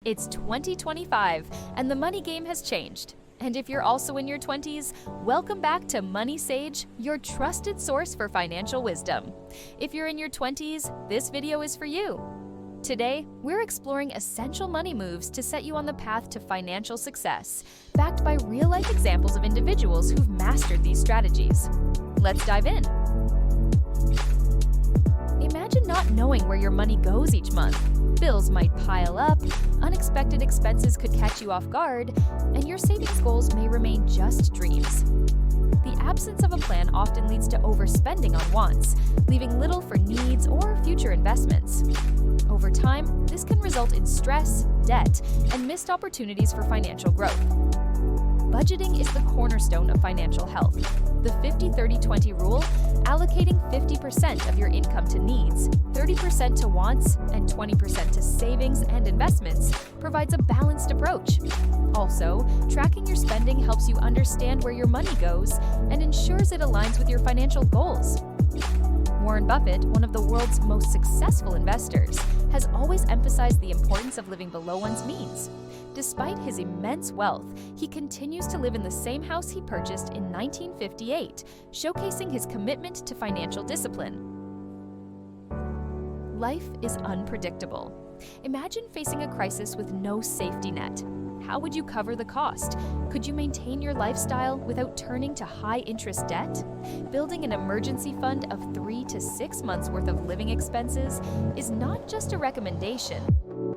It's 2025, and the money game has changed. And if you're also in your 20s, welcome back to Money Sage, your trusted source for financial wisdom. If you're in your 20s, this video is for you. Today, we're exploring essential money moves to set you on the path to financial success, backed by real-life examples of individuals who've mastered these strategies. Let's dive in. Imagine not knowing where your money goes each month. Bills might pile up, unexpected expenses could catch you off guard, and your savings goals may remain just dreams. The absence of a plan often leads to overspending on wants, leaving little for needs or future investments. Over time, this can result in stress, debt, and missed opportunities for financial growth. Budgeting is the cornerstone of financial health. The 50-30-20 rule, allocating 50% of your income to needs, 30% to wants, and 20% to savings and investments, provides a balanced approach. Also, tracking your spending helps you understand where your money goes and ensures it aligns with your financial goals. Warren Buffett, one of the world's most successful investors, has always emphasized the importance of living below one's means. Despite his immense wealth, he continues to live in the same house he purchased in 1958, showcasing his commitment to financial discipline. Life is unpredictable. Imagine facing a crisis with no safety net. How would you cover the cost? Could you maintain your lifestyle without turning to high-interest debt? Building an emergency fund of 3 to 6 months' worth of living expenses is not just a recommendation.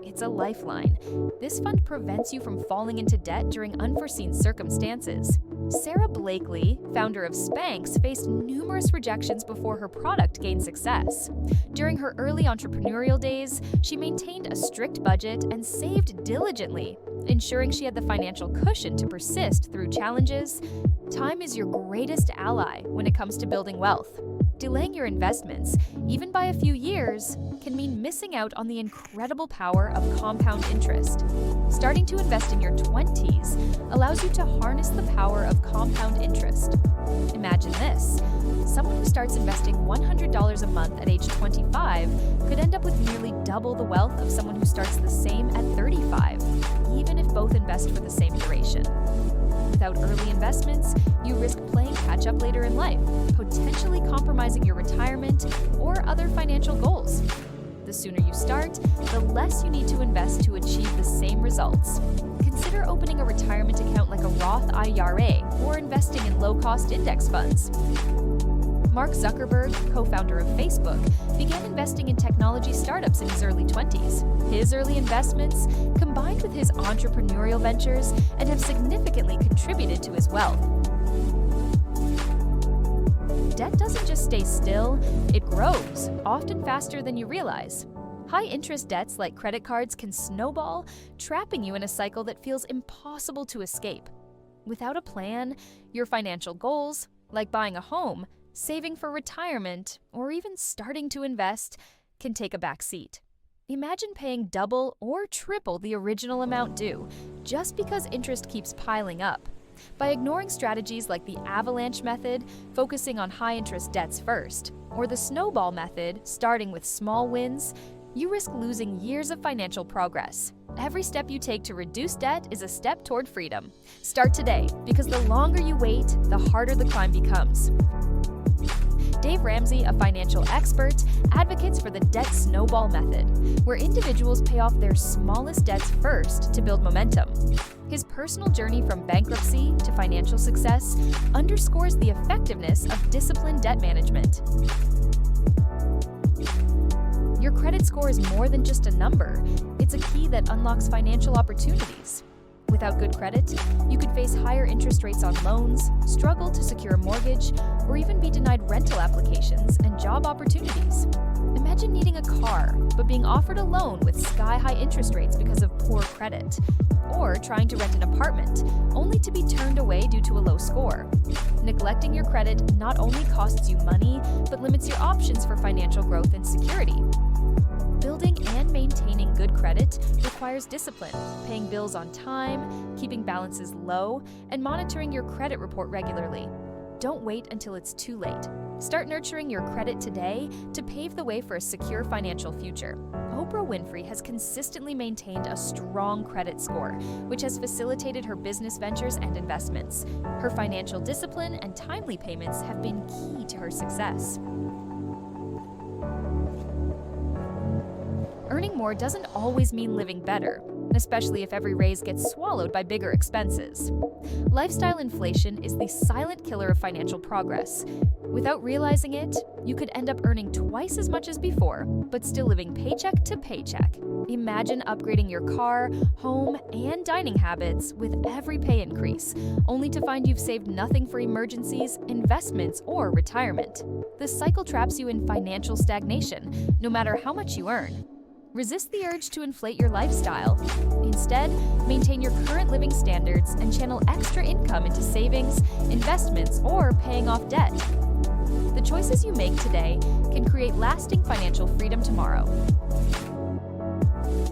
It's a lifeline. This fund prevents you from falling into debt during unforeseen circumstances. Sarah Blakely, founder of Spanx, faced numerous rejections before her product gained success. During her early entrepreneurial days, she maintained a strict budget and saved diligently, ensuring she had the financial cushion to persist through challenges. Time is your greatest ally when it comes to building wealth. Delaying your investments, even by a few years, can mean missing out on the incredible power of compound interest. Starting to invest in your 20s allows you to harness the power of compound interest. Imagine this. Someone who starts investing $100 a month at age 25 could end up with nearly double the wealth of someone who starts the same at 35, even if both invest for the same duration. Without early investments, you risk playing catch-up later in life, potentially compromising your retirement or other financial goals. The sooner you start, the less you need to invest to achieve the same results. Consider opening a retirement account like a Roth IRA or investing in low-cost index funds. Mark Zuckerberg, co-founder of Facebook, began investing in technology startups in his early 20s. His early investments combined with his entrepreneurial ventures and have significantly contributed to his wealth. Debt doesn't just stay still, it grows, often faster than you realize. High-interest debts like credit cards can snowball, trapping you in a cycle that feels impossible to escape. Without a plan, your financial goals, like buying a home, saving for retirement, or even starting to invest, can take a back seat. Imagine paying double or triple the original amount due, just because interest keeps piling up. By ignoring strategies like the avalanche method, focusing on high-interest debts first, or the snowball method, starting with small wins, you risk losing years of financial progress. Every step you take to reduce debt is a step toward freedom. Start today, because the longer you wait, the harder the climb becomes. Dave Ramsey, a financial expert, advocates for the debt snowball method, where individuals pay off their smallest debts first to build momentum. His personal journey from bankruptcy to financial success underscores the effectiveness of disciplined debt management. Your credit score is more than just a number. It's a key that unlocks financial opportunities. Without good credit, you could face higher interest rates on loans, struggle to secure a mortgage, or even be denied rental applications and job opportunities. Imagine needing a car, but being offered a loan with sky-high interest rates because of poor credit. Or trying to rent an apartment, only to be turned away due to a low score. Neglecting your credit not only costs you money, but limits your options for financial growth and security. Building and maintaining good credit requires discipline, paying bills on time, keeping balances low, and monitoring your credit report regularly. Don't wait until it's too late. Start nurturing your credit today to pave the way for a secure financial future. Oprah Winfrey has consistently maintained a strong credit score, which has facilitated her business ventures and investments. Her financial discipline and timely payments have been key to her success. Earning more doesn't always mean living better, especially if every raise gets swallowed by bigger expenses. Lifestyle inflation is the silent killer of financial progress. Without realizing it, you could end up earning twice as much as before, but still living paycheck to paycheck. Imagine upgrading your car, home, and dining habits with every pay increase, only to find you've saved nothing for emergencies, investments, or retirement. This cycle traps you in financial stagnation, no matter how much you earn. Resist the urge to inflate your lifestyle. Instead, maintain your current living standards and channel extra income into savings, investments, or paying off debt. The choices you make today can create lasting financial freedom tomorrow.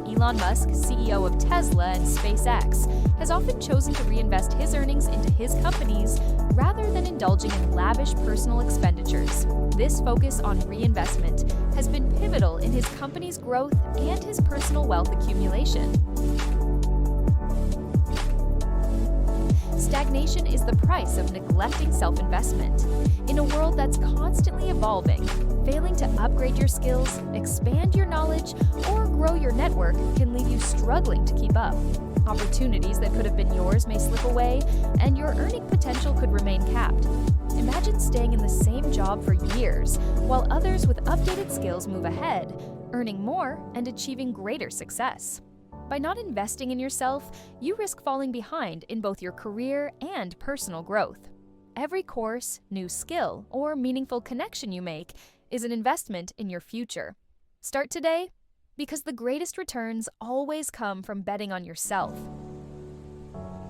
Elon Musk, CEO of Tesla and SpaceX, has often chosen to reinvest his earnings into his companies rather than indulging in lavish personal expenditures. This focus on reinvestment has been pivotal in his company's growth and his personal wealth accumulation. Stagnation is the price of neglecting self-investment. In a world that's constantly evolving, failing to upgrade your skills, expand your knowledge, or grow your network can leave you struggling to keep up. Opportunities that could have been yours may slip away, and your earning potential could remain capped. Imagine staying in the same job for years, while others with updated skills move ahead, earning more and achieving greater success. By not investing in yourself, you risk falling behind in both your career and personal growth. Every course, new skill, or meaningful connection you make is an investment in your future. Start today, because the greatest returns always come from betting on yourself.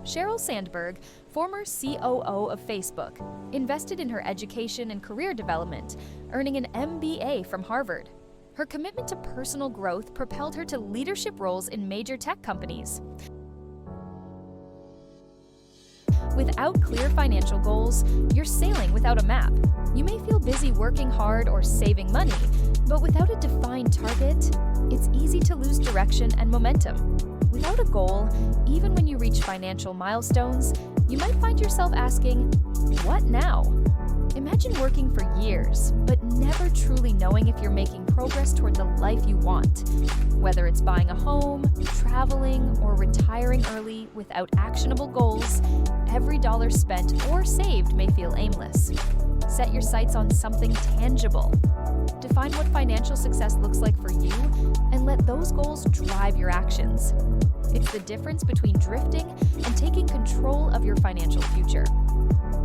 Sheryl Sandberg, former COO of Facebook, invested in her education and career development, earning an MBA from Harvard. Her commitment to personal growth propelled her to leadership roles in major tech companies. Without clear financial goals, you're sailing without a map. You may feel busy working hard or saving money, but without a defined target, it's easy to lose direction and momentum. Without a goal, even when you reach financial milestones, you might find yourself asking, "What now?" Imagine working for years, but never truly knowing if you're making progress toward the life you want. Whether it's buying a home, traveling, or retiring early without actionable goals, every dollar spent or saved may feel aimless. Set your sights on something tangible. Define what financial success looks like for you, and let those goals drive your actions. It's the difference between drifting and taking control of your financial future.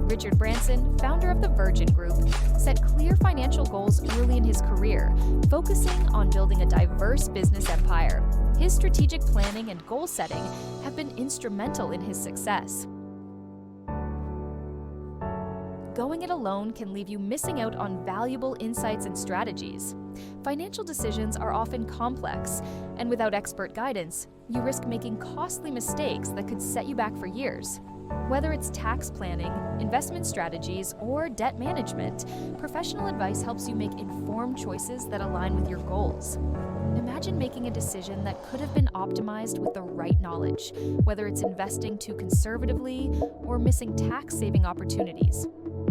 Richard Branson, founder of the Virgin Group, set clear financial goals early in his career, focusing on building a diverse business empire. His strategic planning and goal setting have been instrumental in his success. Going it alone can leave you missing out on valuable insights and strategies. Financial decisions are often complex, and without expert guidance, you risk making costly mistakes that could set you back for years. Whether it's tax planning, investment strategies, or debt management, professional advice helps you make informed choices that align with your goals. Imagine making a decision that could have been optimized with the right knowledge, whether it's investing too conservatively or missing tax-saving opportunities.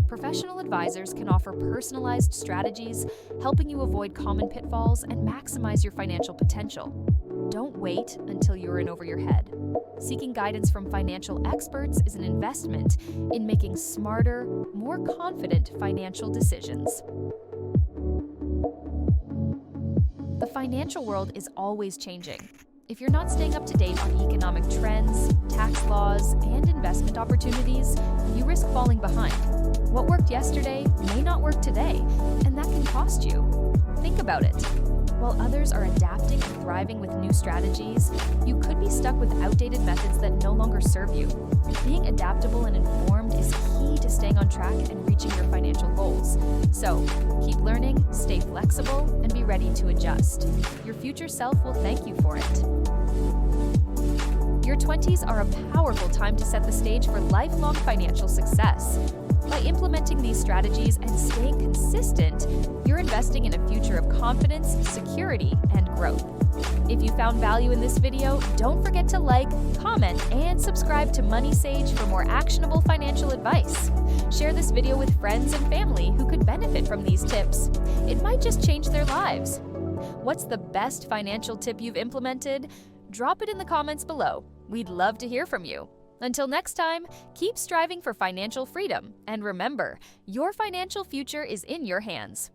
Professional advisors can offer personalized strategies, helping you avoid common pitfalls and maximize your financial potential. Don't wait until you're in over your head. Seeking guidance from financial experts is an investment in making smarter, more confident financial decisions. The financial world is always changing. If you're not staying up to date on economic trends, tax laws, and investment opportunities, you risk falling behind. What worked yesterday may not work today, and that can cost you. Think about it. While others are adapting and thriving with new strategies, you could be stuck with outdated methods that no longer serve you. Being adaptable and informed is key to staying on track and reaching your financial goals. So, keep learning, stay flexible, and be ready to adjust. Your future self will thank you for it. Your 20s are a powerful time to set the stage for lifelong financial success. By implementing these strategies and staying consistent, you're investing in a future of confidence, security, and growth. If you found value in this video, don't forget to like, comment, and subscribe to Money Sage for more actionable financial advice. Share this video with friends and family who could benefit from these tips. It might just change their lives. What's the best financial tip you've implemented? Drop it in the comments below. We'd love to hear from you. Until next time, keep striving for financial freedom, and remember, your financial future is in your hands.